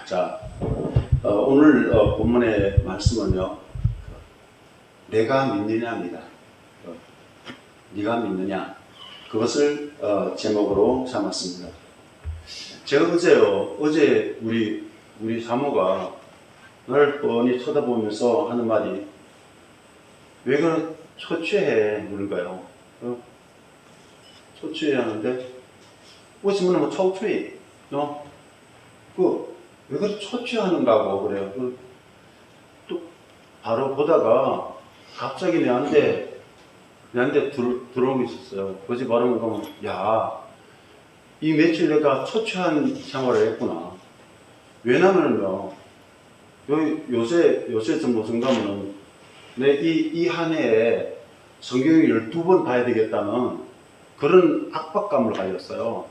자, 오늘 본문의 말씀은요, 내가 믿느냐입니다. 네가 믿느냐, 그것을 제목으로 삼았습니다. 제가 어제 우리 사모가 나를 뻔히 쳐다보면서 하는 말이, 왜 그런 초췌해 그런가요? 초췌해 하는데, 어찌면 뭐 초췌해, 왜 그렇게 초췌하는가고 그래요. 또 바로 보다가 갑자기 내한테 들어오고 있었어요. 그것이 말하면 보면, 야, 이 며칠 내가 초췌한 생활을 했구나. 왜냐면요, 요새 좀 무슨 가면은 이 한 해에 성경을 12번 봐야 되겠다는 그런 압박감을 가졌어요.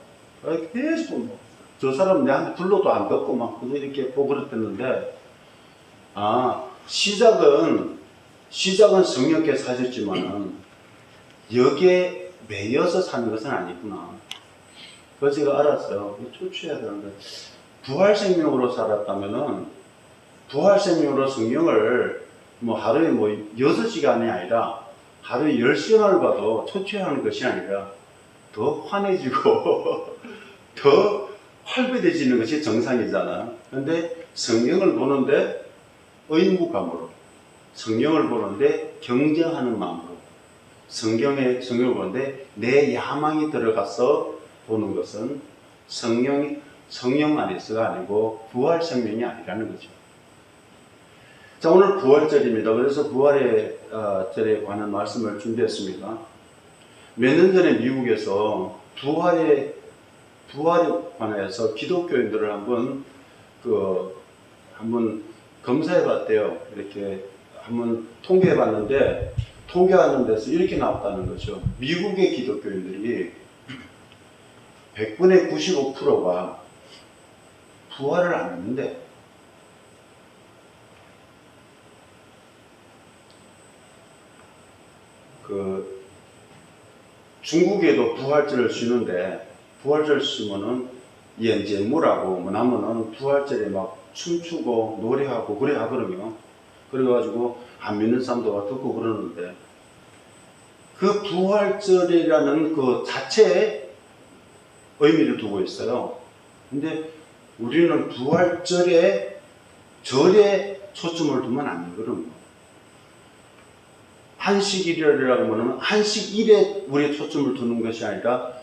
계속 저 사람 내한테 불러도 안 듣고 막 이렇게 보고 그랬었는데, 시작은 성령께서 하셨지만은 여기에 매여서 사는 것은 아니구나. 그래서 제가 알았어요. 초취해야 되는데, 부활생명으로 살았다면은, 부활생명으로 성경을 하루에 6시간이 아니라 하루에 10시간을 봐도 초취하는 것이 아니라 더 환해지고 더 활발해지는 것이 정상이잖아. 그런데 성경을 보는데 의무감으로, 성경을 보는데 경쟁하는 마음으로, 성경을 보는데 내 야망이 들어가서 보는 것은 성령 안에서가 아니고 부활 생명이 아니라는 거죠. 자, 오늘 부활절입니다. 그래서 부활의 절에 관한 말씀을 준비했습니다. 몇 년 전에 미국에서 부활에 관해서 기독교인들을 한번 검사해 봤대요. 이렇게 한번 통계해 봤는데, 통계하는 데서 이렇게 나왔다는 거죠. 미국의 기독교인들이 100분의 95%가 부활을 안 했는데, 중국에도 부활절을 쉬는데, 부활절 쉬면은 연제무라고 하면은 부활절에 막 춤추고 노래하고 그래 하거든요. 그래가지고 안 믿는 사람도 듣고 그러는데, 그 부활절이라는 그 자체에 의미를 두고 있어요. 근데 우리는 부활절에 절에 초점을 두면 안 되거든요. 안식일이라고 하면 안식일에 우리의 초점을 두는 것이 아니라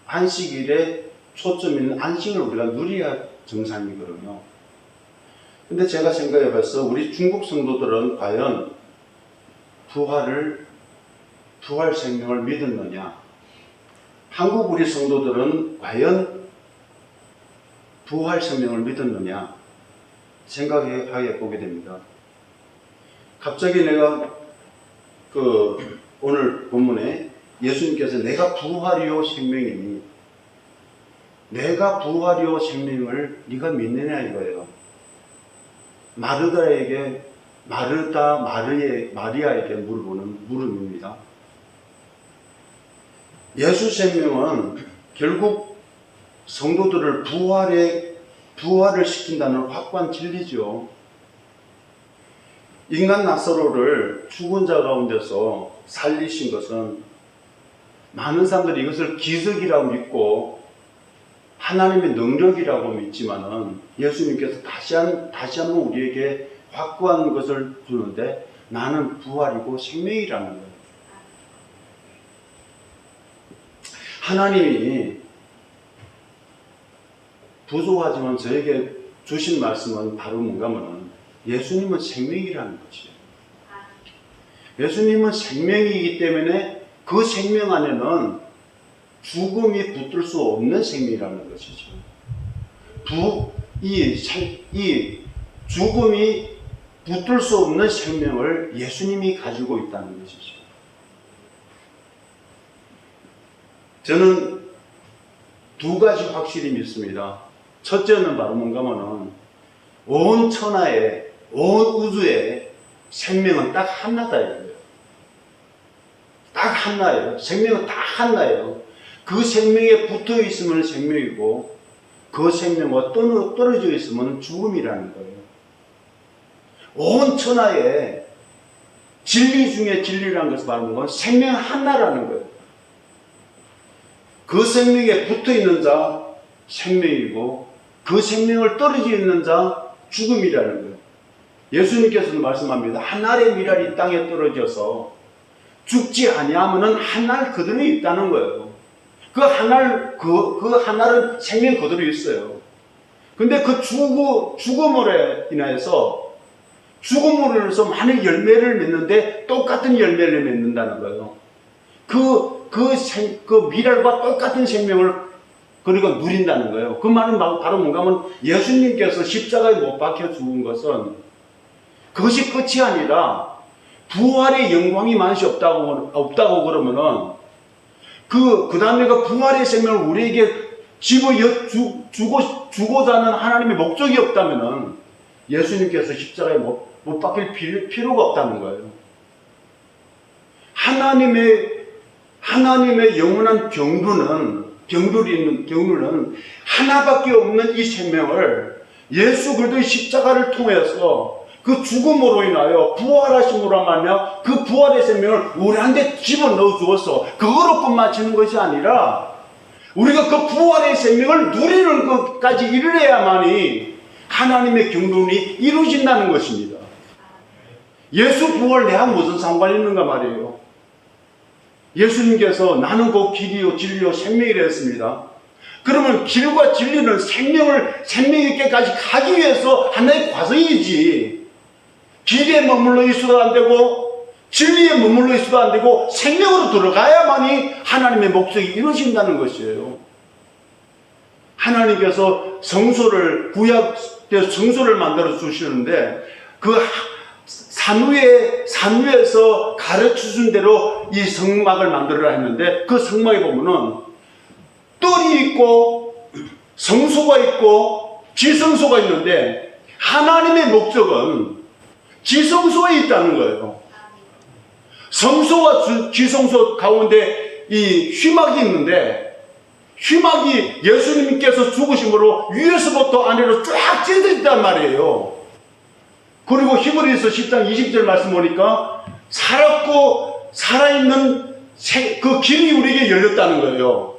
안식일에 초점 있는 안식을 우리가 누려야 정상이거든요. 근데 제가 생각해 봐서 우리 중국 성도들은 과연 부활 생명을 믿었느냐? 한국 우리 성도들은 과연 부활 생명을 믿었느냐? 생각해 보게 됩니다. 갑자기 내가 오늘 본문에 예수님께서 내가 부활이요 생명이니, 내가 부활이요 생명을 네가 믿느냐 이거예요. 마리아에게 물어보는 물음입니다. 예수 생명은 결국 성도들을 부활을 시킨다는 확고한 진리죠. 인간 나사로를 죽은 자 가운데서 살리신 것은 많은 사람들이 이것을 기적이라고 믿고 하나님의 능력이라고 믿지만은, 예수님께서 다시 한번 우리에게 확고한 것을 주는데, 나는 부활이고 생명이라는 거예요. 하나님이 부족하지만 저에게 주신 말씀은 바로 뭔가 하면은, 예수님은 생명이라는 거죠. 예수님은 생명이기 때문에 그 생명 안에는 죽음이 붙을 수 없는 생명이라는 것이죠. 이 죽음이 붙을 수 없는 생명을 예수님이 가지고 있다는 것이죠. 저는 두 가지 확실히 믿습니다. 첫째는 바로 뭔가 하면은, 온 천하에, 온 우주에 생명은 딱 하나다 이거예요. 딱 하나예요. 생명은 딱 하나예요. 그 생명에 붙어 있으면 생명이고, 그 생명과 떨어져 있으면 죽음이라는 거예요. 온 천하에 진리 중에 진리라는 것을 말하는 건 생명 하나라는 거예요. 그 생명에 붙어 있는 자 생명이고 그 생명을 떨어져 있는 자 죽음이라는 거예요. 예수님께서도 말씀합니다. 한 알의 밀알이 땅에 떨어져서 죽지 아니하면은 한 알 그대로 있다는 거예요. 그 한 알은 생명 그대로 있어요. 근데 그 죽음으로 인해서 많은 열매를 맺는데 똑같은 열매를 맺는다는 거예요. 그 밀알과 똑같은 생명을 그리고 누린다는 거예요. 그 말은 바로 뭔가 하면 예수님께서 십자가에 못 박혀 죽은 것은 그것이 끝이 아니라 부활의 영광이 만시 없다고 그러면은 그 다음에 그 부활의 생명을 우리에게 주고자 하는 하나님의 목적이 없다면은 예수님께서 십자가에 못 박힐 필요가 없다는 거예요. 하나님의 영원한 경륜은 하나밖에 없는 이 생명을 예수 그리스도의 십자가를 통해서 그 죽음으로 인하여 부활하심으로 말하며 그 부활의 생명을 우리한테 집어넣어 주어서 그거로 끝마치는 것이 아니라 우리가 그 부활의 생명을 누리는 것까지 이르러야만이 하나님의 경륜이 이루어진다는 것입니다. 예수 부활 내가 무슨 상관이 있는가 말이에요. 예수님께서 나는 곧 길이요 진리요 생명이라 했습니다. 그러면 길과 진리는 생명에게까지 가기 위해서 하나의 과정이지, 길에 머물러 있어도 안 되고 진리에 머물러 있어도 안 되고 생명으로 들어가야만이 하나님의 목적이 이루어진다는 것이에요. 하나님께서 구약 때 성소를 만들어 주시는데 그 산위에서 가르쳐 준 대로 이 성막을 만들어라 했는데 그 성막에 보면은 뜰이 있고 성소가 있고 지성소가 있는데 하나님의 목적은 지성소에 있다는 거예요. 성소와 지성소 가운데 이 휘막이 있는데 휘막이 예수님께서 죽으심으로 위에서부터 아래로 쫙 찢어졌단 말이에요. 그리고 히브리서 10장 20절 말씀 보니까 살아있는 그 길이 우리에게 열렸다는 거예요.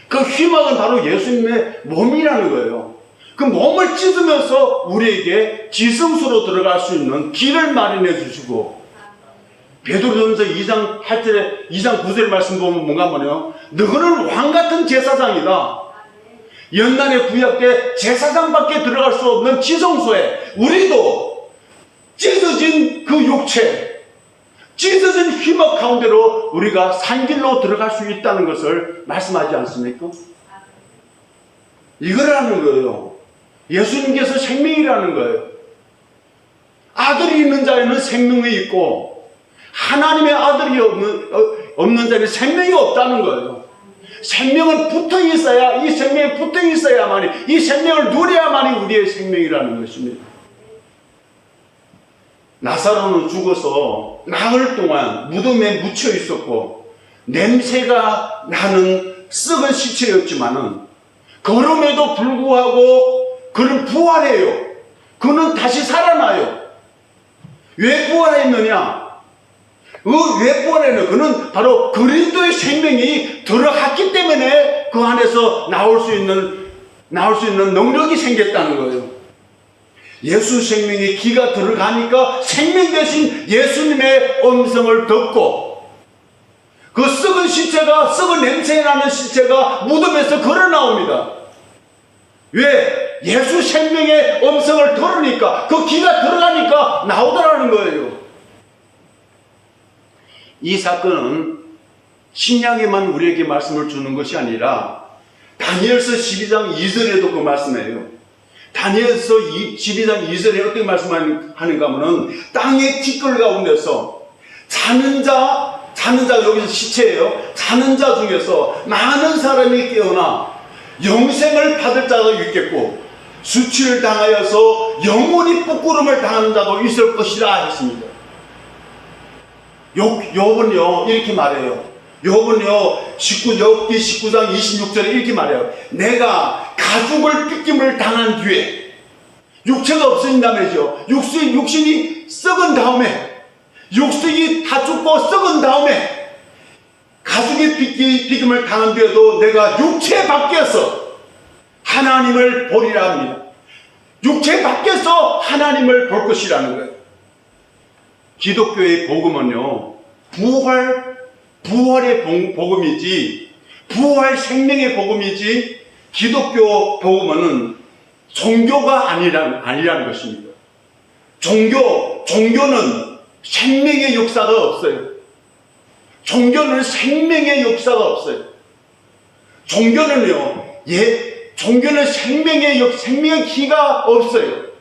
그 휘막은 바로 예수님의 몸이라는 거예요. 그 몸을 찢으면서 우리에게 지성소로 들어갈 수 있는 길을 마련해 주시고, 베드로전서 2장 8절에 2장 9절 말씀 보면 뭔가 하면요, 너희는 왕같은 제사장이다. 옛날의 구약 때 제사장밖에 들어갈 수 없는 지성소에 우리도 찢어진 그 육체, 찢어진 휘막 가운데로 우리가 산길로 들어갈 수 있다는 것을 말씀하지 않습니까? 이거라는 거예요. 예수님께서 생명이라는 거예요. 아들이 있는 자에는 생명이 있고 하나님의 아들이 없는 자에는 생명이 없다는 거예요. 생명은 붙어 있어야, 이 생명에 붙어 있어야만이, 이 생명을 누려야만이 우리의 생명이라는 것입니다. 나사로는 죽어서 나흘 동안 무덤에 묻혀 있었고 냄새가 나는 썩은 시체였지만은 그럼에도 불구하고 그는 부활해요. 그는 다시 살아나요. 왜 부활했느냐? 왜 부활했느냐? 그는 바로 그리스도의 생명이 들어갔기 때문에 그 안에서 나올 수 있는 능력이 생겼다는 거예요. 예수 생명의 기가 들어가니까 생명 대신 예수님의 음성을 듣고 그 썩은 냄새 나는 시체가 무덤에서 걸어 나옵니다. 왜? 예수 생명의 음성을 들으니까, 그 기가 들어가니까 나오더라는 거예요. 이 사건은 신약에만 우리에게 말씀을 주는 것이 아니라 다니엘서 12장 2절에도 그 말씀이에요. 다니엘서 12장 2절에 어떻게 말씀하는가 하면은 땅의 티끌 가운데서 자는 자 여기서 시체예요. 자는 자 중에서 많은 사람이 깨어나 영생을 받을 자도 있겠고 수치를 당하여서 영원히 부끄러움을 당하는 자도 있을 것이라 했습니다. 욥은요 이렇게 말해요. 욥은요 욥기 19장 26절에 이렇게 말해요. 내가 가죽을 삐김을 당한 뒤에 육체가 없어진다면서요. 육신이 썩은 다음에, 육신이 다 죽고 썩은 다음에 가죽의 삐김을 당한 뒤에도 내가 육체 밖에서 하나님을 보리라 합니다. 육체 밖에서 하나님을 볼 것이라는 거예요. 기독교의 복음은요, 부활의 복음이지, 부활 생명의 복음이지, 기독교 복음은 종교가 아니라는 것입니다. 종교는 생명의 역사가 없어요. 종교는 생명의 역사가 없어요. 종교는 생명의 기가 없어요.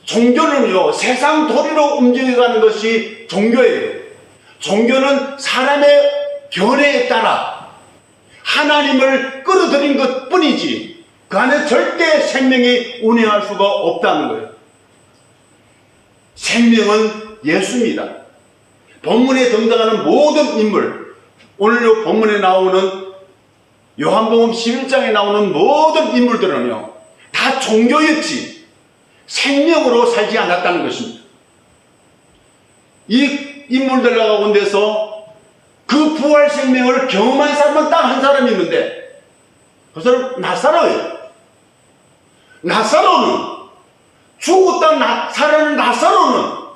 종교는요, 세상 도리로 움직여가는 것이 종교예요. 종교는 사람의 견해에 따라 하나님을 끌어들인 것 뿐이지, 그 안에 절대 생명이 운행할 수가 없다는 거예요. 생명은 예수입니다. 본문에 등장하는 모든 인물, 오늘 본문에 나오는 요한복음 11장에 나오는 모든 인물들은요, 다 종교였지 생명으로 살지 않았다는 것입니다. 이 인물들 가운데서 그 부활 생명을 경험한 사람은 딱 한 사람이 있는데, 그 사람은 나사로예요. 죽었다 살아난 나사로는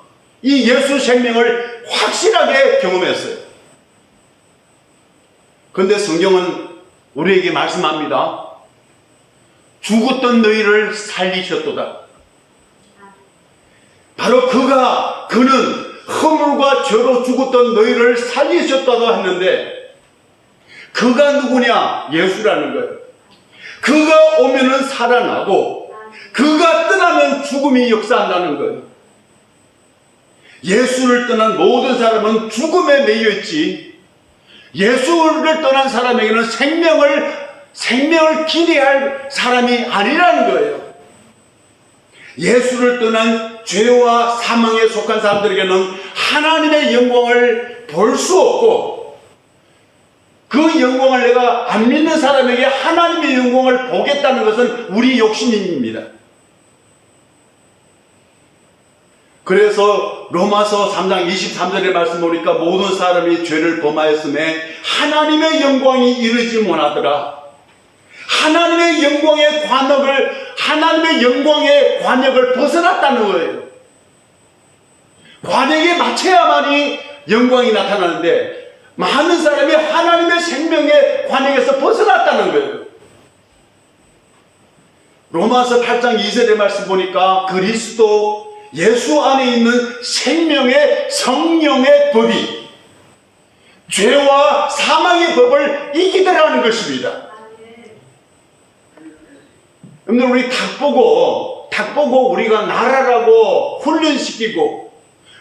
이 예수 생명을 확실하게 경험했어요. 그런데 성경은 우리에게 말씀합니다. 죽었던 너희를 살리셨도다. 바로 그는 허물과 죄로 죽었던 너희를 살리셨다고 했는데, 그가 누구냐? 예수라는 거예요. 그가 오면은 살아나고, 그가 떠나면 죽음이 역사한다는 거예요. 예수를 떠난 모든 사람은 죽음에 매여있지, 예수를 떠난 사람에게는 생명을 기대할 사람이 아니라는 거예요. 예수를 떠난 죄와 사망에 속한 사람들에게는 하나님의 영광을 볼 수 없고, 그 영광을 내가 안 믿는 사람에게 하나님의 영광을 보겠다는 것은 우리 욕심입니다. 그래서 로마서 3장 23절의 말씀 보니까 모든 사람이 죄를 범하였음에 하나님의 영광이 이르지 못하더라. 하나님의 영광의 관역을 벗어났다는 거예요. 관역에 맞춰야만이 영광이 나타나는데, 많은 사람이 하나님의 생명의 관역에서 벗어났다는 거예요. 로마서 8장 2절의 말씀 보니까 그리스도 예수 안에 있는 생명의 성령의 법이 죄와 사망의 법을 이기더라는 것입니다. 여러분들, 우리 닭 보고 우리가 날아라고 훈련시키고,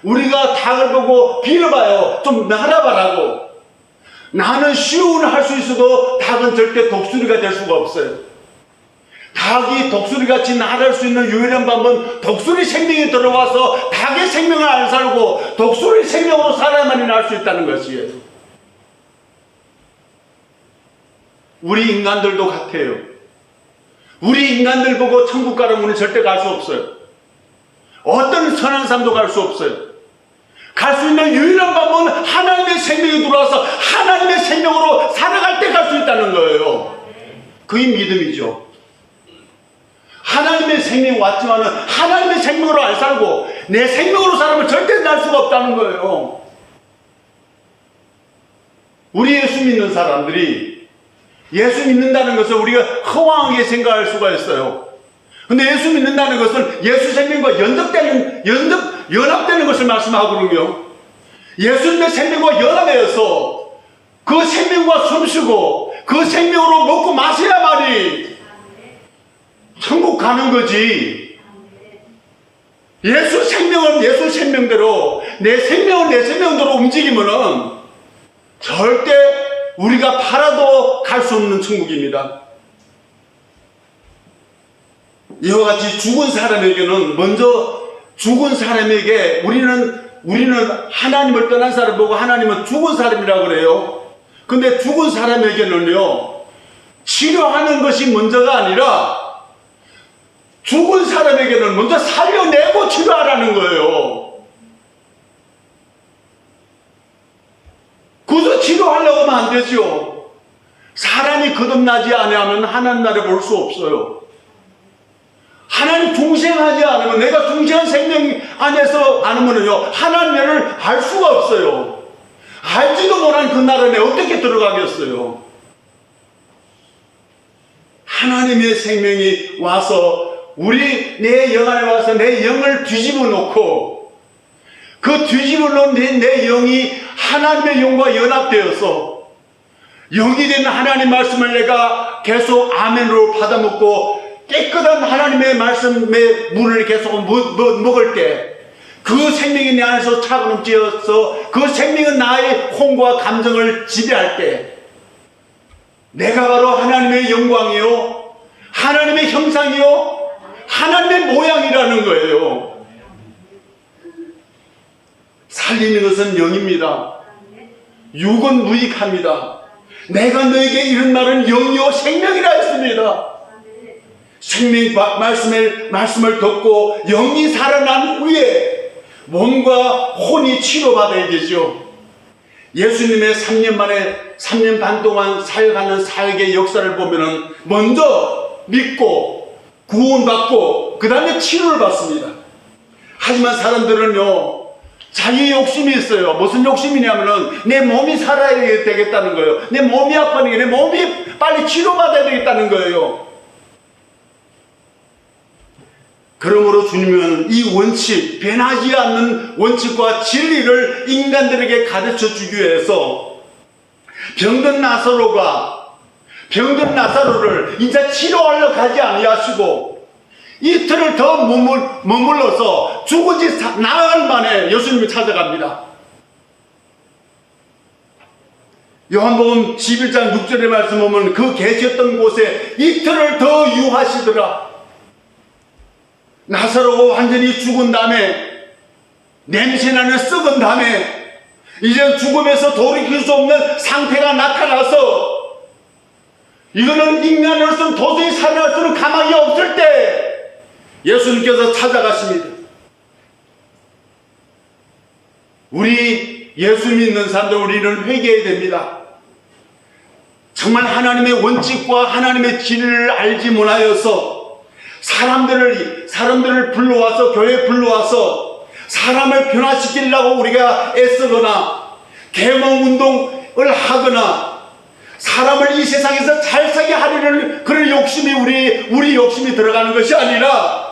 우리가 닭을 보고 빌어봐요. 좀 날아봐라고. 나는 쉬운 할 수 있어도 닭은 절대 독수리가 될 수가 없어요. 닭이 독수리같이 날아갈 수 있는 유일한 방법은 독수리 생명이 들어와서 닭의 생명을 안 살고 독수리 생명으로 살아야만이 날 수 있다는 것이에요. 우리 인간들도 같아요. 우리 인간들 보고 천국 가라면 우리는 절대 갈 수 없어요. 어떤 선한 삶도 갈 수 없어요. 갈 수 있는 유일한 방법은 하나님의 생명이 들어와서 하나님의 생명으로 살아갈 때 갈 수 있다는 거예요. 그게 믿음이죠. 하나님의 생명이 왔지만은 하나님의 생명으로 안 살고 내 생명으로 살면 절대 날 수가 없다는 거예요. 우리 예수 믿는 사람들이 예수 믿는다는 것을 우리가 허황하게 생각할 수가 있어요. 근데 예수 믿는다는 것은 예수 생명과 연합되는 것을 말씀하거든요. 예수님의 생명과 연합해서 그 생명과 숨쉬고 그 생명으로 먹고 마셔야만이 천국 가는 거지. 예수 생명은 예수 생명대로, 내 생명은 내 생명대로 움직이면은 절대 우리가 팔아도 갈 수 없는 천국입니다. 이와 같이 죽은 사람에게는 먼저 죽은 사람에게 우리는 하나님을 떠난 사람 보고 하나님은 죽은 사람이라고 그래요. 근데 죽은 사람에게는요, 치료하는 것이 먼저가 아니라 죽은 사람에게는 먼저 살려내고 치료하라는 거예요. 그저 치료하려고 하면 안 되죠. 사람이 거듭나지 아니하면 하나님 나라를 볼 수 없어요. 하나님 중생하지 않으면, 내가 중생한 생명 안에서 않으면요, 하나님을 알 수가 없어요. 알지도 못한 그 나라에 어떻게 들어가겠어요? 하나님의 생명이 와서 내 영 안에 와서 내 영을 뒤집어 놓고, 그 뒤집어 놓은 내 영이 하나님의 영과 연합되어서 영이 된 하나님 말씀을 내가 계속 아멘으로 받아먹고 깨끗한 하나님의 말씀의 물을 계속 먹을 때, 그 생명이 내 안에서 차가움지어서 그 생명은 나의 혼과 감정을 지배할 때, 내가 바로 하나님의 영광이요, 하나님의 형상이요, 하나님의 모양이라는 거예요. 살리는 것은 영입니다. 육은 무익합니다. 내가 너에게 이런 말은 영이요 생명이라 했습니다. 생명 말씀을 듣고 영이 살아난 후에 몸과 혼이 치료받아야 되죠. 예수님의 3년 반 동안 사역하는 사역의 역사를 보면은 먼저 믿고 구원받고 그 다음에 치료를 받습니다. 하지만 사람들은요, 자기 욕심이 있어요. 무슨 욕심이냐면은 내 몸이 살아야 되겠다는 거예요. 내 몸이 아파니까 내 몸이 빨리 치료받아야 되겠다는 거예요. 그러므로 주님은 이 원칙, 변하지 않는 원칙과 진리를 인간들에게 가르쳐 주기 위해서 병든 나사로를 이제 치료하러 가지 아니하시고 이틀을 더 머물러서 죽은 지 나흘 만에 예수님을 찾아갑니다. 요한복음 11장 6절의 말씀 보면 그 계셨던 곳에 이틀을 더 유하시더라. 나사로가 완전히 죽은 다음에, 냄새나는 썩은 다음에 이제 죽음에서 돌이킬 수 없는 상태가 나타나서 이거는 인간으로서는 도저히 살아날 수는 가망이 없을 때 예수님께서 찾아가십니다. 우리 예수 믿는 사람들, 우리는 회개해야 됩니다. 정말 하나님의 원칙과 하나님의 진리를 알지 못하여서 사람들을 불러와서, 교회에 불러와서 사람을 변화시키려고 우리가 애쓰거나 계몽운동을 하거나 사람을 이 세상에서 잘 살게 하려는 그런 욕심이 우리 욕심이 들어가는 것이 아니라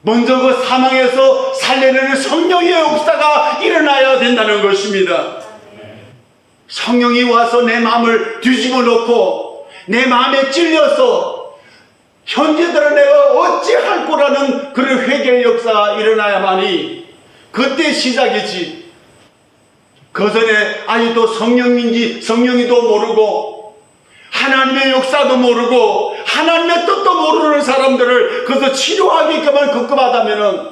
먼저 그 사망에서 살려내는 성령의 역사가 일어나야 된다는 것입니다. 성령이 와서 내 마음을 뒤집어 놓고 내 마음에 찔려서 현재대로 내가 어찌할 거라는 그런 회개의 역사가 일어나야만이 그때 시작이지. 그 전에 아직도 성령이도 모르고 하나님의 역사도 모르고 하나님의 뜻도 모르는 사람들을 그래서 치료하기까만 급급하다면은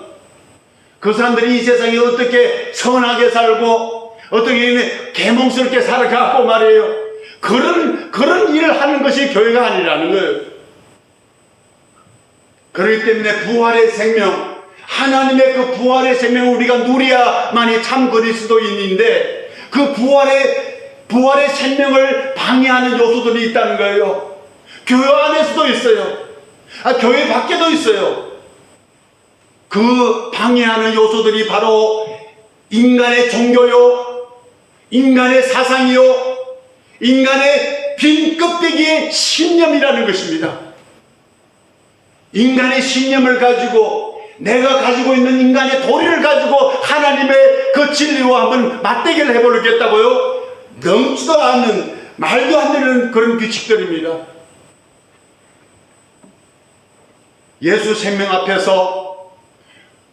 그 사람들이 이 세상에 어떻게 선하게 살고 어떻게 계몽스럽게 살아가고 말이에요. 그런 일을 하는 것이 교회가 아니라는 거예요. 그렇기 때문에 부활의 생명, 하나님의 그 부활의 생명을 우리가 누려야만이 참 그리스도인인데 그 부활의 생명을 방해하는 요소들이 있다는 거예요. 교회 안에서도 있어요. 교회 밖에도 있어요. 그 방해하는 요소들이 바로 인간의 종교요, 인간의 사상이요, 인간의 빈 껍데기의 신념이라는 것입니다. 인간의 신념을 가지고 내가 가지고 있는 인간의 도리를 가지고 하나님의 그 진리와 한번 맞대결을 해보겠다고요? 넘지도 않는 말도 안 되는 그런 규칙들입니다. 예수 생명 앞에서,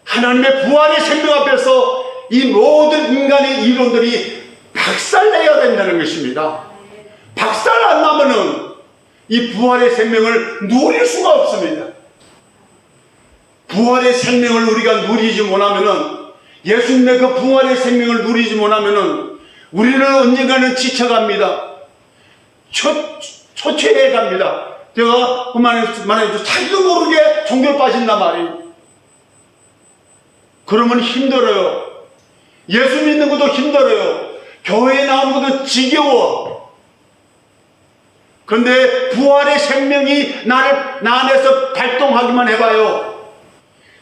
하나님의 부활의 생명 앞에서 이 모든 인간의 이론들이 박살내야 된다는 것입니다. 박살 안 나면은 이 부활의 생명을 누릴 수가 없습니다. 부활의 생명을 우리가 누리지 못하면은, 예수님의 그 부활의 생명을 누리지 못하면은 우리는 언젠가는 지쳐갑니다. 초췌해 갑니다. 제가 그만해서 자기도 모르게 종교에 빠진단 말이에요. 그러면 힘들어요. 예수 믿는 것도 힘들어요. 교회에 나오는 것도 지겨워. 그런데 부활의 생명이 나 안에서 발동하기만 해봐요.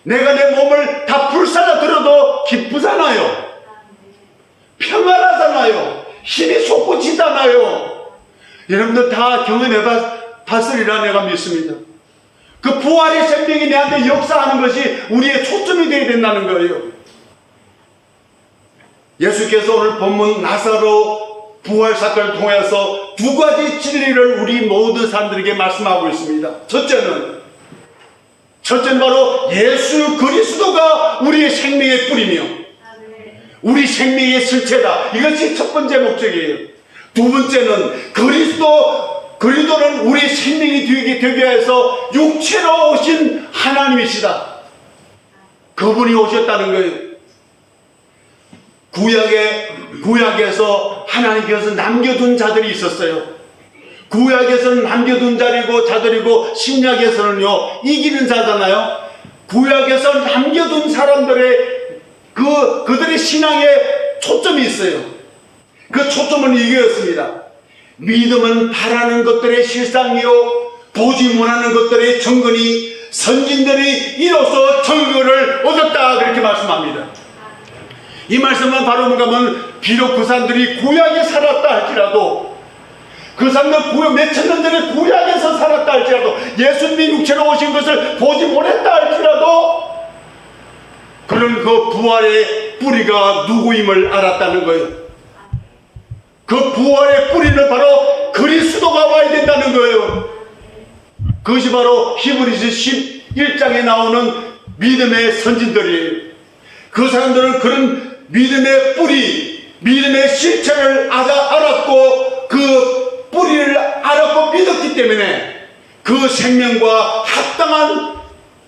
내가 내 몸을 다 불살라 들어도 기쁘잖아요. 평안하잖아요. 힘이 솟구치잖아요. 여러분들 다 경험해 봤으리라 내가 믿습니다. 그 부활의 생명이 내한테 역사하는 것이 우리의 초점이 되어야 된다는 거예요. 예수께서 오늘 본문 나사로 부활 사건을 통해서 두 가지 진리를 우리 모든 사람들에게 말씀하고 있습니다. 첫째는 바로 예수 그리스도가 우리의 생명의 뿌리며 우리 생명의 실체다. 이것이 첫 번째 목적이에요. 두 번째는 그리스도는 우리 생명이 되게 해서 육체로 오신 하나님이시다. 그분이 오셨다는 거예요. 구약에서 하나님께서 남겨둔 자들이 있었어요. 구약에서는 남겨둔 자들이고 신약에서는요 이기는 자잖아요. 구약에서 남겨둔 사람들의 그들의 신앙에 초점이 있어요. 그 초점은 이거였습니다. 믿음은 바라는 것들의 실상이요 보지 못하는 것들의 증거니 선진들이 이로써 증거를 얻었다. 그렇게 말씀합니다. 이 말씀은 바로 뭔가 하면 비록 그 사람들이 구약에 살았다 할지라도 그 사람들 몇천 년 전에 구약에서 살았다 할지라도 예수님이 육체로 오신 것을 보지 못했다 할지라도 그런 그 부활의 뿌리가 누구임을 알았다는 거예요. 그 부활의 뿌리는 바로 그리스도가 와야 된다는 거예요. 그것이 바로 히브리서 11장에 나오는 믿음의 선진들이에요. 그 사람들은 그런 믿음의 뿌리, 믿음의 실체를 알았고 그 뿌리를 알았고 믿었기 때문에 그 생명과 합당한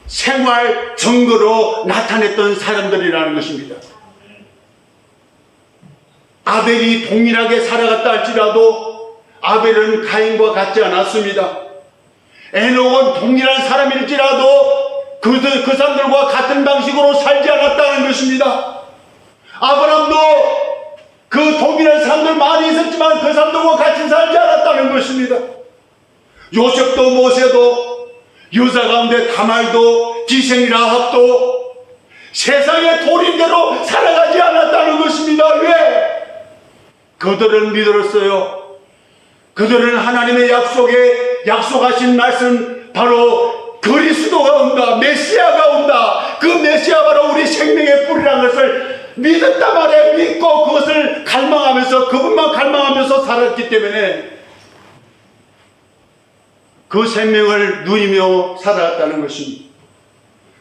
생활 증거로 나타냈던 사람들이라는 것입니다. 아벨이 동일하게 살아갔다 할지라도 아벨은 가인과 같지 않았습니다. 에녹은 동일한 사람일지라도 그 사람들과 같은 방식으로 살지 않았다는 것입니다. 아브라함도 그 동일한 사람들 많이 있었지만 그 사람들과 같이 살지 않았다는 것입니다. 요셉도 모세도 여자 가운데 다말도 지생 라합도 세상의 도리대로 살아가지 않았다는 것입니다. 왜? 그들은 믿었어요. 그들은 하나님의 약속하신 말씀 바로 그리스도가 온다. 메시아가 온다. 그 메시아 바로 우리 생명의 뿌리라는 것을 믿었단 말이에요. 믿고 그것을 갈망하면서 그분만 갈망하면서 살았기 때문에 그 생명을 누리며 살아갔다는 것입니다.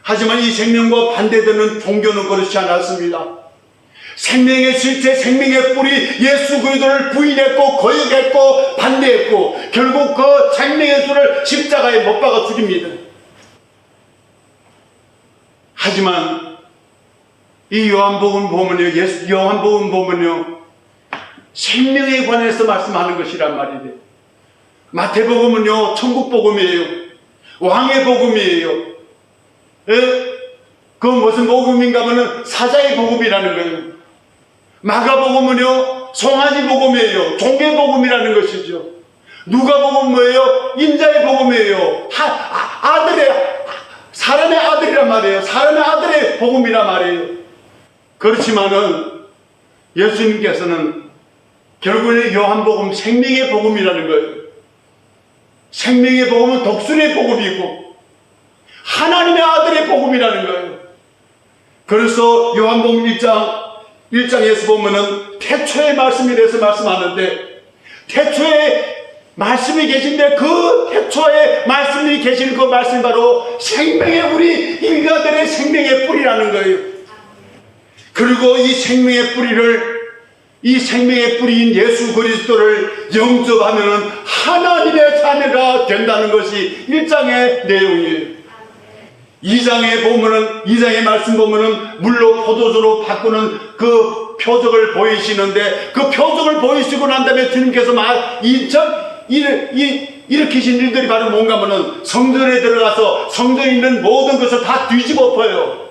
하지만 이 생명과 반대되는 종교는 그렇지 않았습니다. 생명의 실체, 생명의 뿌리 예수 그리스도를 부인했고 거역했고 반대했고 결국 그 생명의 주를 십자가에 못 박아 죽입니다. 하지만 이 요한복음 보면요 생명에 관해서 말씀하는 것이란 말이에요. 마태복음은요 천국복음이에요. 왕의 복음이에요. 그 무슨 복음인가 하면 사자의 복음이라는 거예요. 마가복음은요 송아지 복음이에요. 종의 복음이라는 것이죠. 누가복음은 뭐예요? 인자의 복음이에요. 사람의 아들이란 말이에요. 사람의 아들의 복음이란 말이에요. 그렇지만은 예수님께서는 결국에 요한복음 생명의 복음이라는 거예요. 생명의 복음은 독수리의 복음이고 하나님의 아들의 복음이라는 거예요. 그래서 요한복음 1장에서 보면은 태초의 말씀에 대해서 말씀하는데 태초에 말씀이 계신데 그 태초에 말씀이 계신 그 말씀이 바로 생명의 우리 인간들의 생명의 뿌리라는 거예요. 그리고 이 생명의 뿌리인 예수 그리스도를 영접하면 하나님의 자녀가 된다는 것이 1장의 내용이에요. 2장의 말씀 보면은 물로 포도주로 바꾸는 그 표적을 보이시는데 그 표적을 보이시고 난 다음에 주님께서 일으키신 일들이 바로 뭔가 하면은 성전에 들어가서 성전에 있는 모든 것을 다 뒤집어 엎어요.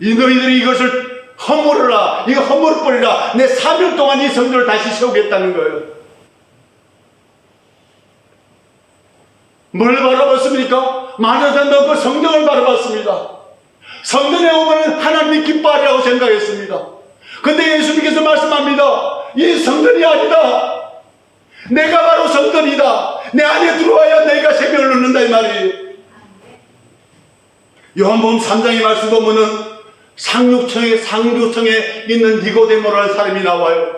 이 너희들이 이것을 허물어라, 이거 허물어 버리라. 내 3일 동안 이 성전을 다시 세우겠다는 거예요. 뭘 바라봤습니까? 마녀산 넣고 성전을 바라봤습니다. 성전에 오면 하나님이 기뻐하리라고 생각했습니다. 근데 예수님께서 말씀합니다. 이 성전이 아니다. 내가 바로 성전이다. 내 안에 들어와야 내가 생명을 얻는다 이 말이에요. 요한복음 3장의 말씀 보면은 상류층에 있는 니고데모라는 사람이 나와요.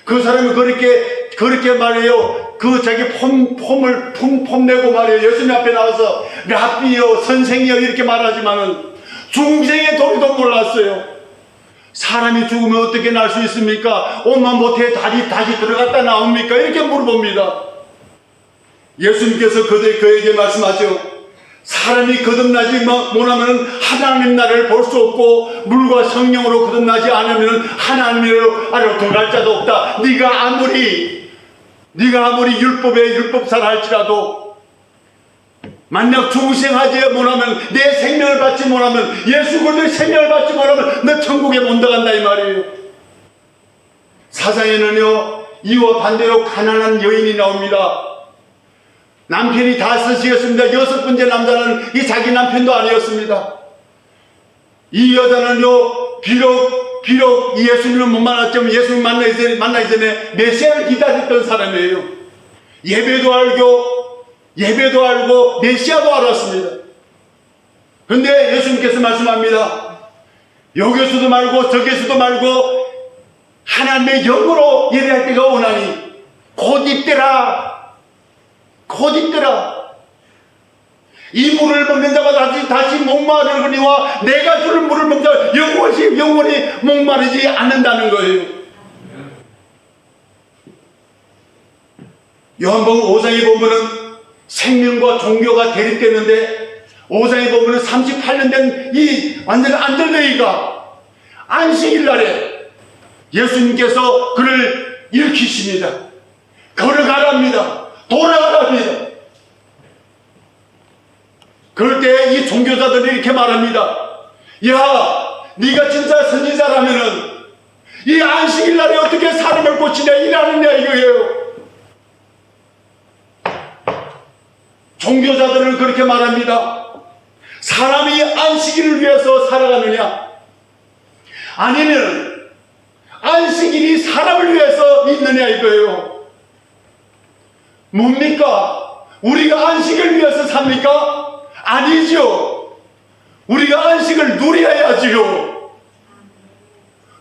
그 사람이 그렇게 말해요. 그 자기 폼을 폼내고 말해요. 예수님 앞에 나와서 라비요, 선생이요 이렇게 말하지만은 중생의 도리도 몰랐어요. 사람이 죽으면 어떻게 날 수 있습니까? 옷만 못해 다시 들어갔다 나옵니까? 이렇게 물어봅니다. 예수님께서 그에게 말씀하죠. 사람이 거듭나지 못하면 하나님 나라를 볼 수 없고 물과 성령으로 거듭나지 않으면 하나님으로 들어갈 자도 없다. 네가 아무리 율법에 율법사를 할지라도 만약 중생하지 못하면 내 생명을 받지 못하면 예수 그리스도의 생명을 받지 못하면 너 천국에 못 들어간다 이 말이에요. 사상에는요 이와 반대로 가난한 여인이 나옵니다. 남편이 다 쓰시겠습니다. 6번째 남자는 이 자기 남편도 아니었습니다. 이 여자는요 비록 예수님을 못 만났지만 예수님 만나기 전에 메시아를 기다렸던 사람이에요. 예배도 알고 메시아도 알았습니다. 그런데 예수님께서 말씀합니다. 여기서도 말고 저기서도 말고 하나님의 영으로 예배할 때가 오나니 곧 이때라. 이 물을 먹는 자가 다시 목마르거니와 내가 주는 물을 먹는 자 영원히 목마르지 않는다는 거예요. 요한복음 5장에 보면은 생명과 종교가 대립되는데 5장에 보면은 38년 된 이 완전 안들레이가 안식일 날에 예수님께서 그를 일으키십니다. 걸어가랍니다. 돌아가랍니다. 그럴 때 이 종교자들이 이렇게 말합니다. 야, 네가 진짜 선지자라면은 이 안식일 날에 어떻게 사람을 고치냐 일하느냐 이거예요. 종교자들은 그렇게 말합니다. 사람이 안식일을 위해서 살아가느냐 아니면 안식일이 사람을 위해서 있느냐 이거예요. 뭡니까? 우리가 안식을 위해서 삽니까? 아니죠. 우리가 안식을 누려야지요.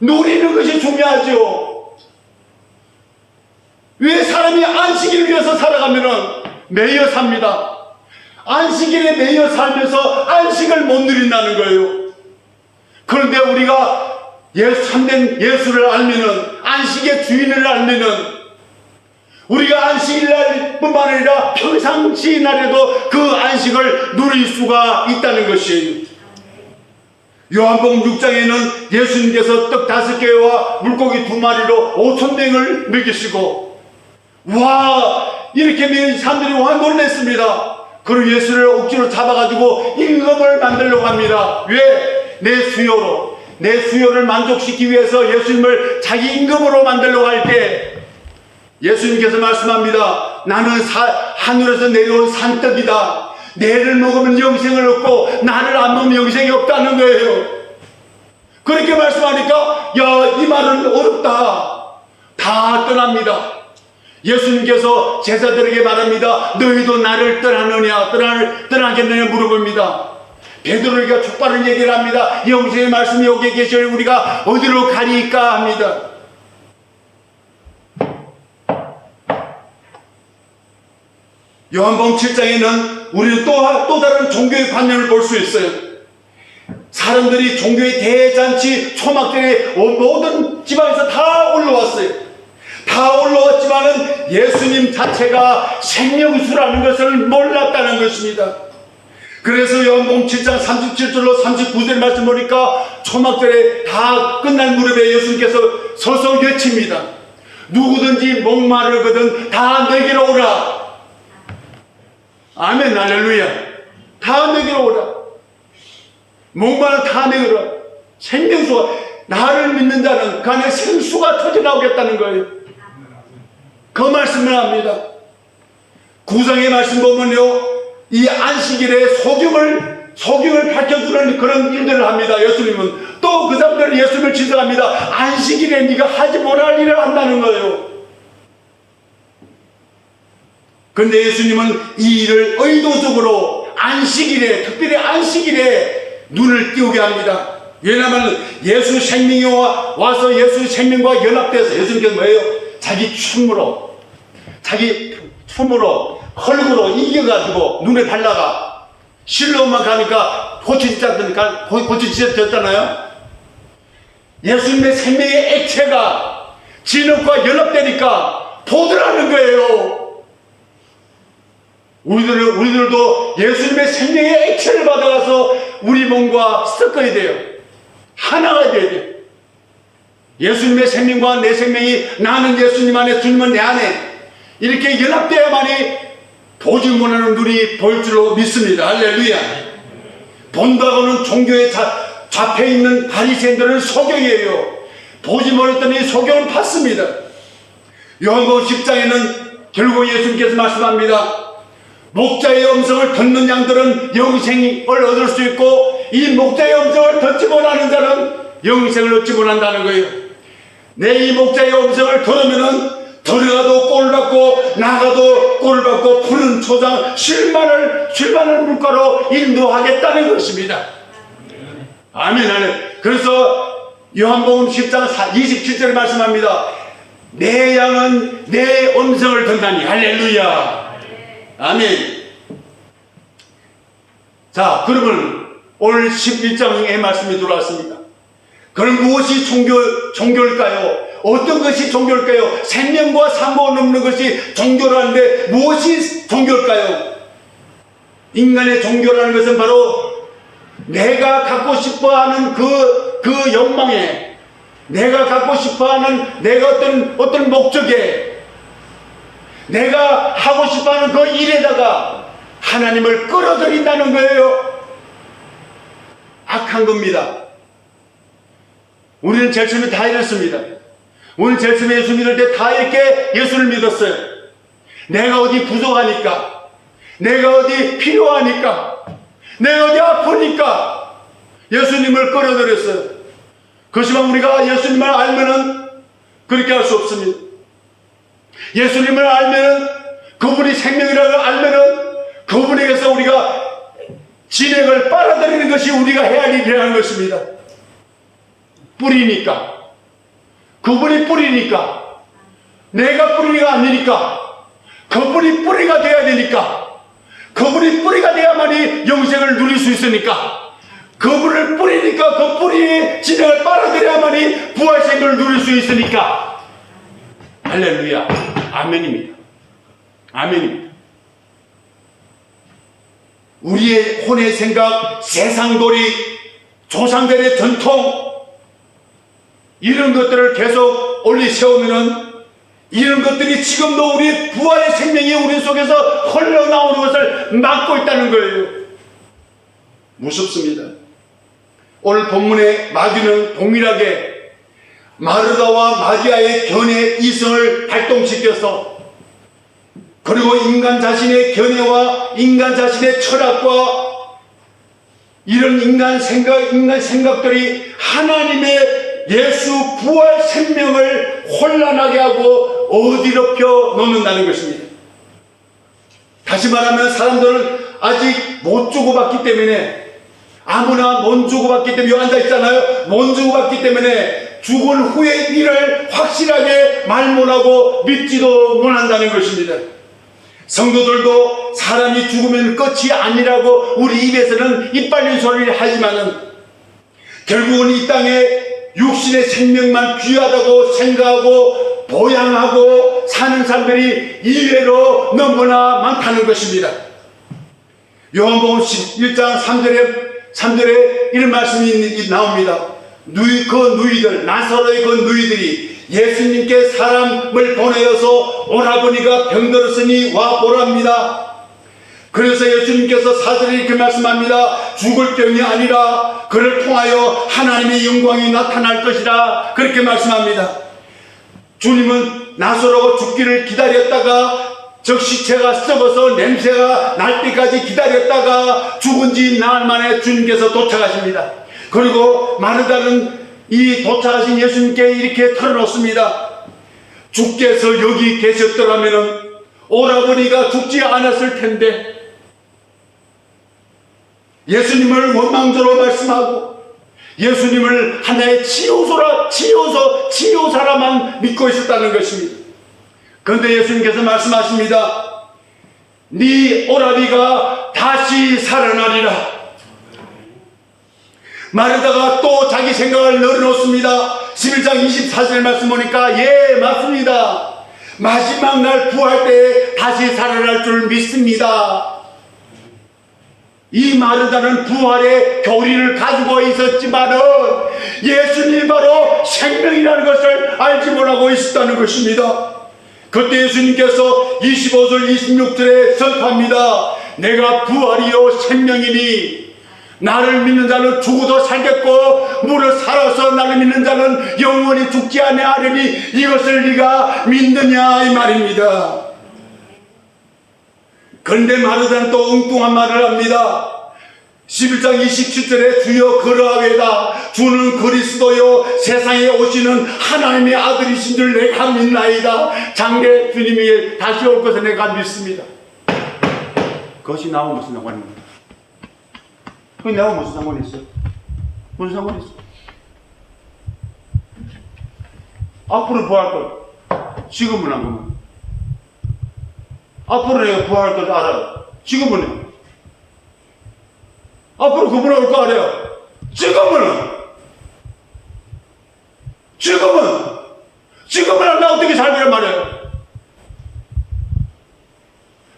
누리는 것이 중요하죠. 왜 사람이 안식일을 위해서 살아가면은 매여 삽니다. 안식일에 매여 살면서 안식을 못 누린다는 거예요. 그런데 우리가 참된 예수를 알면은 안식의 주인을 알면은 우리가 안식일 뿐만 아니라 평상시 날에도 그 안식을 누릴 수가 있다는 것이에요. 요한복음 6장에는 예수님께서 떡 5개와 물고기 2마리로 5,000명을 먹이시고 이렇게 사람들이 놀랐습니다. 그리고 예수를 억지로 잡아가지고 임금을 만들려고 합니다. 왜? 내 수요를 만족시키기 위해서 예수님을 자기 임금으로 만들려고 할 때 예수님께서 말씀합니다. 나는 하늘에서 내려온 산떡이다. 내를 먹으면 영생을 얻고 나를 안 먹으면 영생이 없다는 거예요. 그렇게 말씀하니까 이 말은 어렵다. 다 떠납니다. 예수님께서 제자들에게 말합니다. 너희도 나를 떠나겠느냐 물어봅니다. 베드로에게 촉발을 얘기를 합니다. 영생의 말씀이 여기에 계시니 우리가 어디로 가리까 합니다. 요한복음 7장에는 우리는 또 다른 종교의 관념을 볼 수 있어요. 사람들이 종교의 대잔치 초막절에 모든 지방에서 다 올라왔어요. 다 올라왔지만은 예수님 자체가 생명수라는 것을 몰랐다는 것입니다. 그래서 요한복음 7장 37절로 39절 말씀 보니까 초막절에 다 끝날 무렵에 예수님께서 서서 외칩니다. 누구든지 목마르거든 다 내게로 오라. 아멘, 할렐루야. 다 내게로 오라. 목마른 다 내게로 오라. 생명수가, 나를 믿는 자는 그 안에 생수가 터져나오겠다는 거예요. 그 말씀을 합니다. 구상의 말씀 보면요, 이 안식일에 소경을 밝혀주는 그런 일들을 합니다. 예수님은 또 그 사람들은 예수님을 지적합니다. 안식일에 네가 하지 못할 일을 한다는 거예요. 그런데 예수님은 이 일을 의도적으로 안식일에, 특별히 안식일에 눈을 띄우게 합니다. 왜냐하면 예수 생명이 와서 예수 생명과 연합돼서, 예수님께서 뭐예요? 자기 춤으로 헐구로 이겨가지고 눈에 발라가 실로만 가니까 고치셨잖아요. 예수님의 생명의 액체가 진흙과 연합되니까 보더라는 거예요. 우리들도 예수님의 생명의 액체를 받아가서 우리 몸과 섞어야 돼요. 하나가 돼야 돼요. 예수님의 생명과 내 생명이, 나는 예수님 안에, 주님은 내 안에 이렇게 연합되어야만이 보지 못하는 눈이 보일 줄로 믿습니다. 할렐루야. 본다고는 종교에 잡혀있는 바리새인들은 소경이에요. 보지 못했더니 소경은 봤습니다. 요한복음 10장에는 결국 예수님께서 말씀합니다. 목자의 음성을 듣는 양들은 영생을 얻을 수 있고, 이 목자의 음성을 듣지 못하는 자는 영생을 얻지 못한다는 거예요. 내 이 목자의 음성을 들으면은 들어가도 꼴 받고 나가도 꼴 받고 푸른 초장 쉴만한 물가로 인도하겠다는 것입니다. 아멘. 아멘. 그래서 요한복음 10장 27절에 말씀합니다. 내 양은 내 음성을 듣나니. 할렐루야. 아멘. 자, 그러면 오늘 11장의 말씀이 들어왔습니다. 그럼 무엇이 종교일까요? 어떤 것이 종교일까요? 생명과 삶과 넘는 것이 종교라는데 무엇이 종교일까요? 인간의 종교라는 것은 바로 내가 갖고 싶어하는 그 욕망에, 내가 갖고 싶어하는 내가 어떤 목적에, 내가 하고 싶어하는 그 일에다가 하나님을 끌어들인다는 거예요. 악한 겁니다. 우리는 제일 처음에 다 이랬습니다. 우리는 제일 처음에 예수 믿을 때 다 이렇게 예수를 믿었어요. 내가 어디 부족하니까, 내가 어디 필요하니까, 내가 어디 아프니까 예수님을 끌어들였어요. 그렇지만 우리가 예수님을 알면은 그렇게 할 수 없습니다. 예수님을 알면은, 그분이 생명이라는 걸 알면은 그분에게서 우리가 진액을 빨아들이는 것이 우리가 해야 할 일이라는 것입니다. 뿌리니까, 그분이 뿌리니까, 내가 뿌리가 아니니까 그분이 뿌리가 되어야 되니까, 그분이 뿌리가 되어야만이 영생을 누릴 수 있으니까, 그분을 뿌리니까 그 뿌리의 진액을 빨아들여야만이 부활생명을 누릴 수 있으니까. 할렐루야. 아멘입니다. 아멘입니다. 우리의 혼의 생각, 세상돌이, 조상들의 전통, 이런 것들을 계속 올리 세우면은 이런 것들이 지금도 우리 부활의 생명이 우리 속에서 흘러나오는 것을 막고 있다는 거예요. 무섭습니다. 오늘 본문의 마귀는 동일하게 마르다와 마리아의 견해 이성을 발동시켜서, 그리고 인간 자신의 견해와 인간 자신의 철학과 이런 인간 생각들이 하나님의 예수 부활 생명을 혼란하게 하고 어디럽혀 놓는다는 것입니다. 다시 말하면 사람들은 아직 못 주고받기 때문에, 아무나 못 주고받기 때문에, 여기 앉아있잖아요. 못 주고받기 때문에 죽은 후의 일을 확실하게 말 못하고 믿지도 못한다는 것입니다. 성도들도 사람이 죽으면 끝이 아니라고 우리 입에서는 이빨린 소리를 하지만은, 결국은 이 땅에 육신의 생명만 귀하다고 생각하고 보양하고 사는 사람들이 이외로 너무나 많다는 것입니다. 요한복음 11장 3절에 이런 말씀이 나옵니다. 나사로의 그 누이들이 예수님께 사람을 보내어서 오라버니가 병들었으니 와 보랍니다. 그래서 예수님께서 사절에 이렇게 말씀합니다. 죽을 병이 아니라 그를 통하여 하나님의 영광이 나타날 것이라 그렇게 말씀합니다. 주님은 나사로가 죽기를 기다렸다가 적시체가 썩어서 냄새가 날 때까지 기다렸다가 죽은 지 나흘 만에 주님께서 도착하십니다. 그리고 마르다는 이 도착하신 예수님께 이렇게 털어놓습니다. 주께서 여기 계셨더라면 오라버니가 죽지 않았을 텐데. 예수님을 원망조로 말씀하고 예수님을 하나의 치료사라만 믿고 있었다는 것입니다. 그런데 예수님께서 말씀하십니다. 네 오라비가 다시 살아나리라. 마르다가 또 자기 생각을 늘어놓습니다. 11장 24절 말씀 보니까 예 맞습니다. 마지막 날 부활 때 다시 살아날 줄 믿습니다. 이 마르다는 부활의 교리를 가지고 있었지만은 예수님이 바로 생명이라는 것을 알지 못하고 있었다는 것입니다. 그때 예수님께서 25절 26절에 선포합니다. 내가 부활이요 생명이니 나를 믿는 자는 죽어도 살겠고 무릇 살아서 나를 믿는 자는 영원히 죽지 아니하리니 이것을 네가 믿느냐 이 말입니다. 그런데 마르다는 또 엉뚱한 말을 합니다. 11장 27절에 주여 그러하외다. 주는 그리스도요 세상에 오시는 하나님의 아들이신 줄 내가 믿나이다. 장래 주님이 다시 올 것을 내가 믿습니다. 그것이 나와 무슨 상관입니까? 그게 나와 무슨 상관이 있어요? 무슨 상관이 있어요? 앞으로 부활할 걸 지금은 안 보면 앞으로 내가 부활할 걸 알아요. 지금은 앞으로 그분이 올 거 알아요. 지금은 나 어떻게 살기란 말이에요.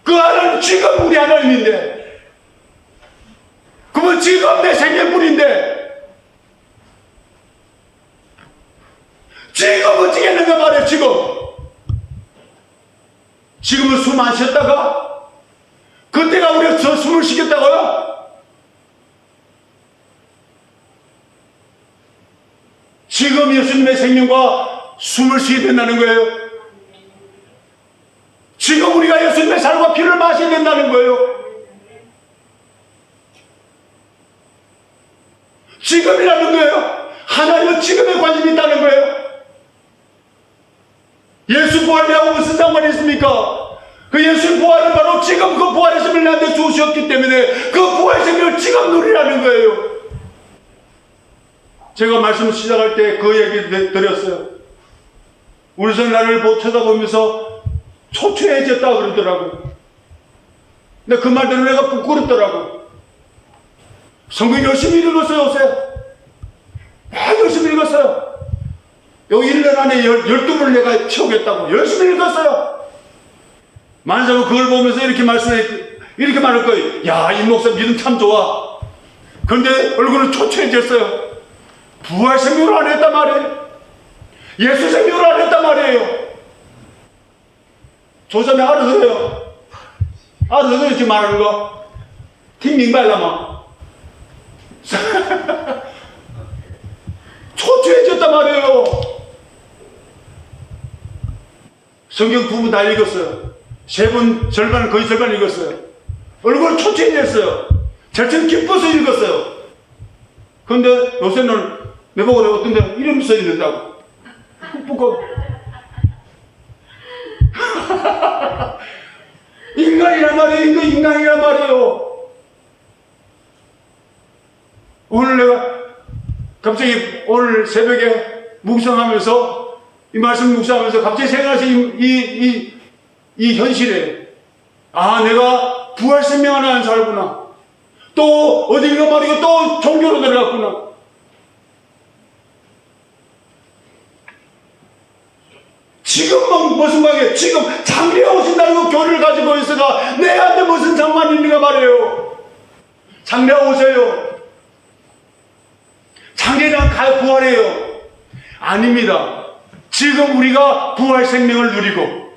그 하나님 지금 우리 하나님인데 그분 지금 내 생명뿐인데 지금 어찌겠는가 말이에요. 지금은 숨 안 쉬었다가 그때가 우리가 숨을 쉬겠다고요? 지금 예수님의 생명과 숨을 쉬게 된다는 거예요. 지금 우리가 예수님의 살과 피를 마셔야 된다는 거예요. 지금이라는 거예요. 하나님은 지금에 관심이 있다는 거예요. 예수 부활이라고 무슨 상관이 있습니까? 그 예수 부활은 바로 지금 그 부활의 생명을 나한테 주셨기 때문에 그 부활의 생명을 지금 누리라는 거예요. 제가 말씀을 시작할 때 그 얘기 드렸어요. 우리 선 나를 쳐다보면서 초췌해졌다 그러더라고요. 근데 그 말대로 내가 부끄럽더라고. 성경 열심히 읽었어요, 요새. 열심히 읽었어요. 여기 1년 안에 12번을 내가 채우겠다고 열심히 읽었어요. 만사가 그걸 보면서 이렇게 말할 거예요. 야, 이 목사 믿음 참 좋아. 그런데 얼굴은 초췌해졌어요. 부활 생명을 안 했단 말이에요. 예수 생명을 안 했단 말이에요. 조선에 알아서요. 알아서 이렇게 말하는 거. 팅밍발라마. 초췌해졌단 말이에요. 성경 2분 다 읽었어요. 3분 거의 절반 읽었어요. 얼굴 초췌해졌어요. 절정 기뻐서 읽었어요. 그런데 요새는 내보고 내가 어떤 데 이름 써 있는다고. 인간이란 말이에요. 인간이란 말이에요. 오늘 내가 갑자기 오늘 새벽에 묵상하면서 이 말씀 묵상하면서 갑자기 생각나서 이 현실에 내가 부활 생명 하나 살구나. 또 어딘가 말이고 또 종교로 들어갔구나. 지금 무슨 말이에요? 지금 장래에 오신다는 그 교리를 가지고 있어가 내한테 무슨 상관이 있는가 말이에요. 장래에 오세요. 장래는 부활해요. 아닙니다. 지금 우리가 부활 생명을 누리고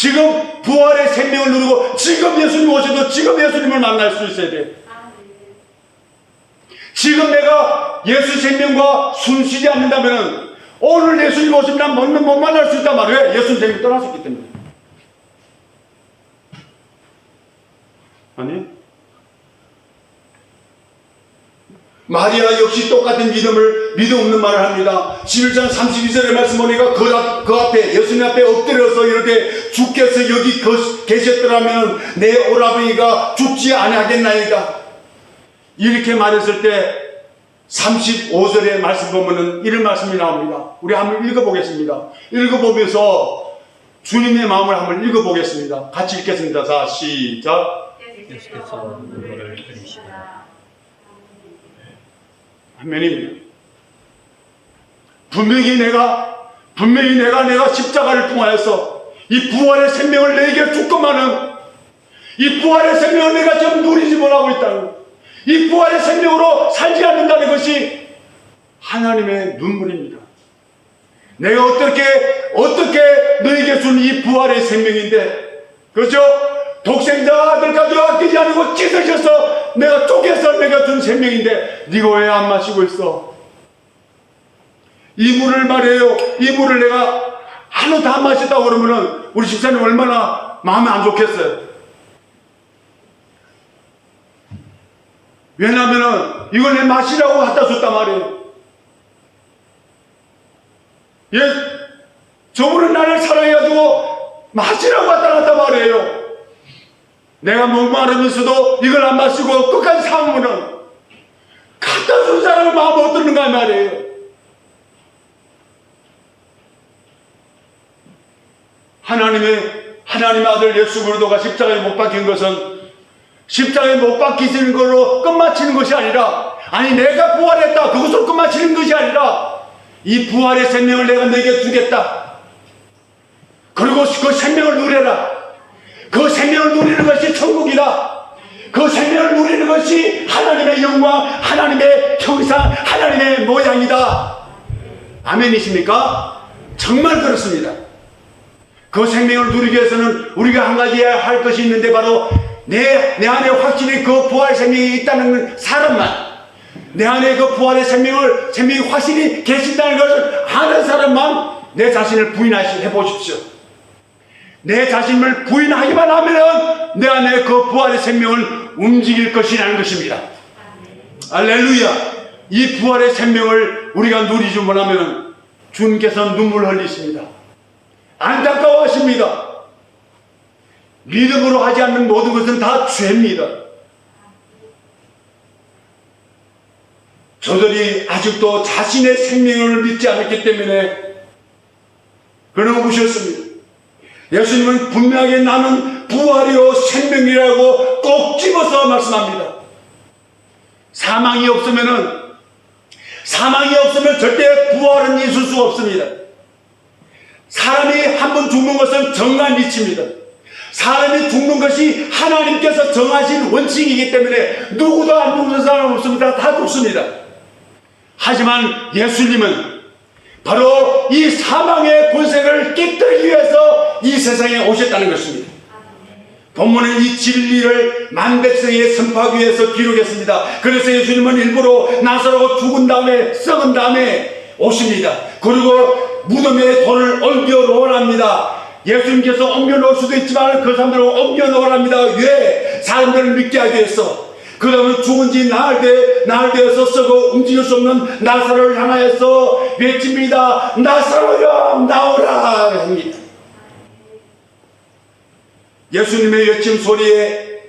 지금 부활의 생명을 누리고 지금 예수님 오셔도 지금 예수님을 만날 수 있어야 돼. 지금 내가 예수 생명과 숨쉬지 않는다면 오늘 예수님 오시면 난 못 만날 수 있단 말이에요. 예수님 생명 떠났었기 때문에. 아니? 마리아 역시 똑같은 믿음 없는 말을 합니다. 11장 32절의 말씀 보니까 그 앞에 예수님 앞에 엎드려서 이렇게 주께서 여기 계셨더라면 내 오라버니가 죽지 아니하겠나이다. 이렇게 말했을 때 35절의 말씀 보면은 이런 말씀이 나옵니다. 우리 한번 읽어보겠습니다. 읽어보면서 주님의 마음을 한번 읽어보겠습니다. 같이 읽겠습니다. 자, 시작. 예수께서 눈물을 흘리시다. 아멘입니다. 분명히 내가 십자가를 통하여서 이 부활의 생명을 내게 줬건만은 이 부활의 생명을 내가 지금 누리지 못하고 있다는, 이 부활의 생명으로 살지 않는다는 것이 하나님의 눈물입니다. 내가 어떻게 너에게 준 이 부활의 생명인데, 그렇죠? 독생자 아들까지 아끼지 않고 찢으셔서 내가 쪼개서 내가 준 생명인데 네가 왜 안 마시고 있어? 이 물을 말이에요. 이 물을 내가 하루 다 마셨다고 그러면은 우리 집사님 얼마나 마음이 안 좋겠어요. 왜냐면은 이걸 내 마시라고 갖다 줬단 말이에요. 예, 저분은 나를 사랑해가지고 마시라고 갖다 놨단 말이에요. 내가 목마르면서도 이걸 안 마시고 끝까지 참으면은 갖다 준 사람의 마음이 어떠는가 말이에요. 하나님의 아들 예수 그리스도가 십자가에 못 박힌 것은 십자가에 못 박히시는 걸로 끝마치는 것이 아니라, 아니 내가 부활했다 그것으로 끝마치는 것이 아니라 이 부활의 생명을 내가 너에게 주겠다. 그리고 그 생명을 누려라. 그 생명을 누리는 것이 천국이다. 그 생명을 누리는 것이 하나님의 영광, 하나님의 형상, 하나님의 모양이다. 아멘이십니까? 정말 그렇습니다. 그 생명을 누리기 위해서는 우리가 한 가지 해야 할 것이 있는데, 바로 내 안에 확실히 그 부활의 생명이 있다는 사람만, 내 안에 그 부활의 생명이 확실히 계신다는 것을 아는 사람만 내 자신을 부인해 보십시오. 내 자신을 부인하기만 하면은 내 안에 그 부활의 생명을 움직일 것이라는 것입니다. 할렐루야. 이 부활의 생명을 우리가 누리지 못하면 주님께서 눈물 흘리십니다. 안타까워하십니다. 믿음으로 하지 않는 모든 것은 다 죄입니다. 저들이 아직도 자신의 생명을 믿지 않았기 때문에 그런 것이었습니다. 예수님은 분명하게 나는 부활이요 생명이라고 꼭 집어서 말씀합니다. 사망이 없으면 절대 부활은 있을 수가 없습니다. 사람이 한 번 죽는 것은 정한 이치입니다. 사람이 죽는 것이 하나님께서 정하신 원칙이기 때문에 누구도 안 죽는 사람 없습니다. 다 죽습니다. 하지만 예수님은 바로 이 사망의 권세를 깨뜨리기 위해서 이 세상에 오셨다는 것입니다. 본문은 이 진리를 만백성에 선포하기 위해서 기록했습니다. 그래서 예수님은 일부러 나사로가 죽은 다음에 썩은 다음에 오십니다. 그리고 무덤에 돌을 옮겨 놓으랍니다. 예수님께서 옮겨 놓을 수도 있지만 그 사람들을 옮겨 놓으랍니다. 왜? 사람들을 믿게 하기 위해서. 그 다음에 죽은 지 나흘 되어서 썩어 움직일 수 없는 나사로를 향하여서 외칩니다. 나사로야 나오라 합니다. 예수님의 외침 소리에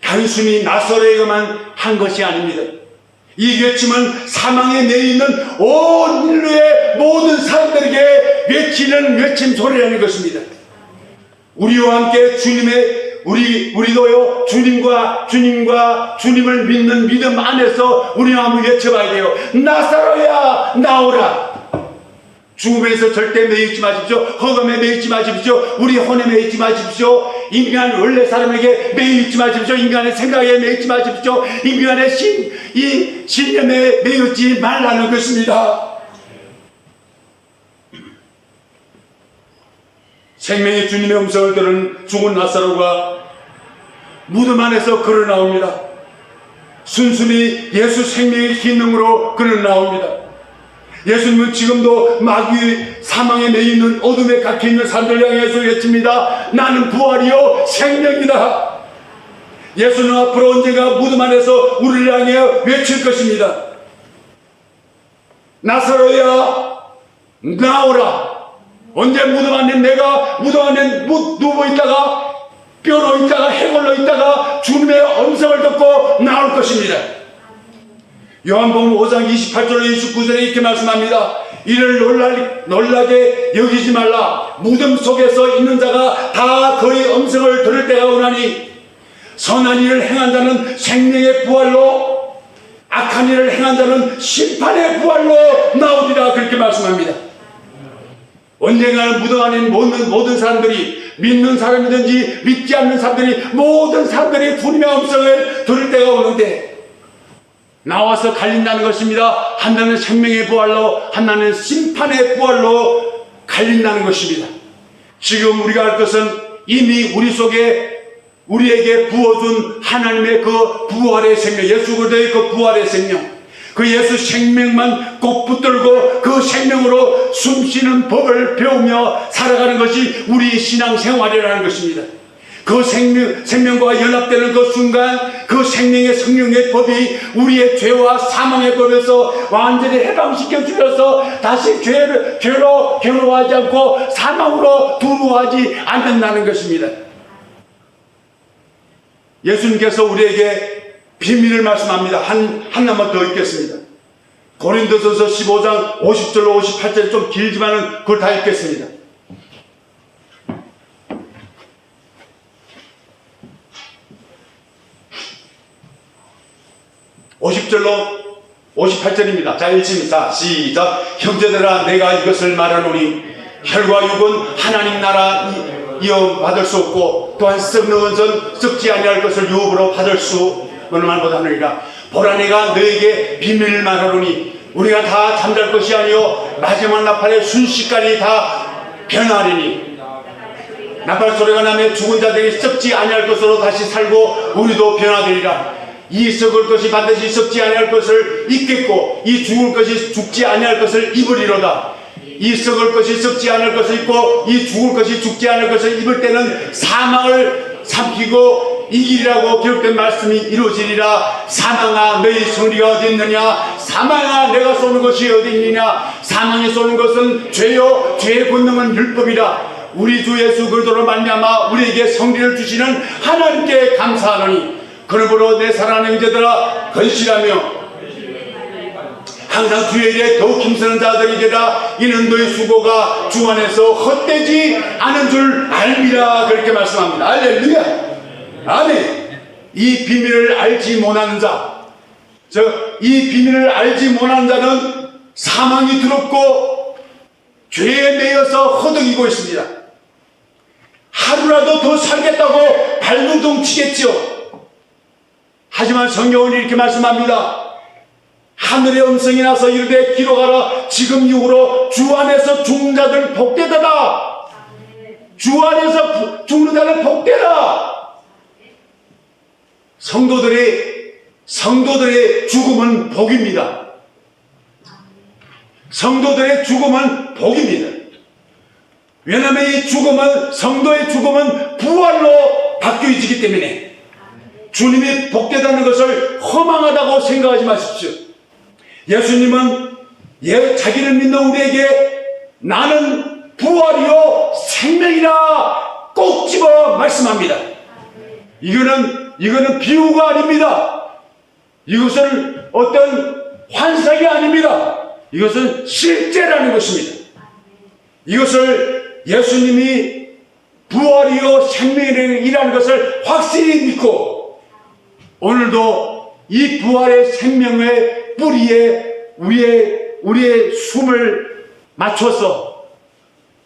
단순히 나사로에게만 한 것이 아닙니다. 이 외침은 사망에 내있는 온 인류의 모든 사람들에게 외치는 외침 소리라는 것입니다. 우리와 함께 우리도요 주님을 믿는 믿음 안에서 우리가 한번 외쳐봐야 돼요. 나사로야 나오라. 죽음에서 절대 매이지 마십시오. 허감에 매이지 마십시오. 우리 혼에 매이지 마십시오. 인간 원래 사람에게 매이지 마십시오. 인간의 생각에 매이지 마십시오. 인간의 신념에 매이지 말라는 것입니다. 생명의 주님의 음성을 들은 죽은 나사로가 무덤 안에서 걸어 나옵니다. 순순히 예수 생명의 기능으로 그는 나옵니다. 예수님은 지금도 마귀 사망에 매여 있는 어둠에 갇혀 있는 사람들 향해서 외칩니다. 나는 부활이요 생명이다. 예수는 앞으로 언젠가 무덤 안에서 우리를 향해 외칠 것입니다. 나사로야 나오라. 언제 무덤 안에 내가 무덤 안에 누워 있다가 뼈로 있다가 해골로 있다가 주님의 음성을 듣고 나올 것입니다. 요한복음 5장 28절로 29절에 이렇게 말씀합니다. 이를 놀라게 여기지 말라. 무덤 속에서 있는 자가 다 그의 음성을 들을 때가 오나니 선한 일을 행한 자는 생명의 부활로 악한 일을 행한 자는 심판의 부활로 나오리라. 그렇게 말씀합니다. 언젠가는 무덤 안에 모든 사람들이, 믿는 사람이든지 믿지 않는 사람들이, 모든 사람들이 주님의 음성을 들을 때가 오는데 나와서 갈린다는 것입니다. 하나는 생명의 부활로, 하나는 심판의 부활로 갈린다는 것입니다. 지금 우리가 할 것은 이미 우리 속에 우리에게 부어준 하나님의 그 부활의 생명, 예수 그리스도의 그 부활의 생명, 그 예수 생명만 꼭 붙들고 그 생명으로 숨쉬는 법을 배우며 살아가는 것이 우리 신앙생활이라는 것입니다. 그 생명과 연합되는 그 순간 그 생명의 성령의 법이 우리의 죄와 사망의 법에서 완전히 해방시켜 주셔서 다시 죄로 괴로워하지 않고 사망으로 두려워하지 않는다는 것입니다. 예수님께서 우리에게 비밀을 말씀합니다. 하나만 더 읽겠습니다. 고린도전서 15장 50절로 58절, 좀 길지만은 그걸 다 읽겠습니다. (50절로) 58절입니다. 자, 읽습니다. 시작. 형제들아, 내가 이것을 말하노니 혈과 육은 하나님 나라 이어받을 수 없고 또한 썩는 것은 썩지 아니할 것을 유업으로 받을 수는 못하느니라. 보라, 내가 너에게 비밀을 말하노니 우리가 다 잠잘 것이 아니요 마지막 나팔의 순식간에 다 변하리니 나팔 소리가 나며 죽은 자들이 썩지 아니할 것으로 다시 살고 우리도 변화되리라. 이 썩을 것이 반드시 썩지 아니할 것을 입겠고 이 죽을 것이 죽지 아니할 것을 입으리로다. 이 썩을 것이 썩지 않을 것을 입고 이 죽을 것이 죽지 않을 것을 입을 때는 사망을 삼키고 이기리라고 기록된 말씀이 이루어지리라. 사망아, 너희 승리가 어디 있느냐? 사망아, 내가 쏘는 것이 어디 있느냐? 사망에 쏘는 것은 죄요, 죄의 권능은 율법이라. 우리 주 예수 그리스도로 말미암아 우리에게 성리를 주시는 하나님께 감사하노니 그러므로 내 사랑하는 형제들아, 건실하며 항상 주의 일에 더욱 힘쓰는 자들이되라. 이는 너희 수고가 주 안에서 헛되지 않은 줄 알미라. 그렇게 말씀합니다. 할렐루야. 아멘. 이 비밀을 알지 못하는 자, 이 비밀을 알지 못하는 자는 사망이 두렵고 죄에 매여서 허덕이고 있습니다. 하루라도 더 살겠다고 발버둥 치겠지요. 하지만 성경은 이렇게 말씀합니다. 하늘의 음성이 나서 이르되 기록하라. 지금 이후로 주 안에서 죽는 자들 복되다. 주 안에서 죽는 자들 복되다. 성도들의 죽음은 복입니다. 성도들의 죽음은 복입니다. 왜냐하면 이 죽음은, 성도의 죽음은 부활로 바뀌어지기 때문에 주님이 복되다는 것을 허망하다고 생각하지 마십시오. 예수님은 자기를 믿는 우리에게 나는 부활이요 생명이라 꼭 집어 말씀합니다. 이거는 비유가 아닙니다. 이것은 어떤 환상이 아닙니다. 이것은 실제라는 것입니다. 이것을 예수님이 부활이요 생명이라는 것을 확실히 믿고 오늘도 이 부활의 생명의 뿌리에 우리의 숨을 맞춰서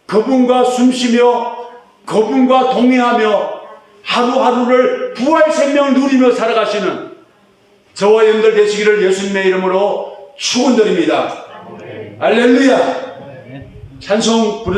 그분과 숨쉬며 그분과 동행하며 하루하루를 부활 생명을 누리며 살아가시는 저와 여러분들 되시기를 예수님의 이름으로 축원드립니다. 할렐루야. 찬송 부르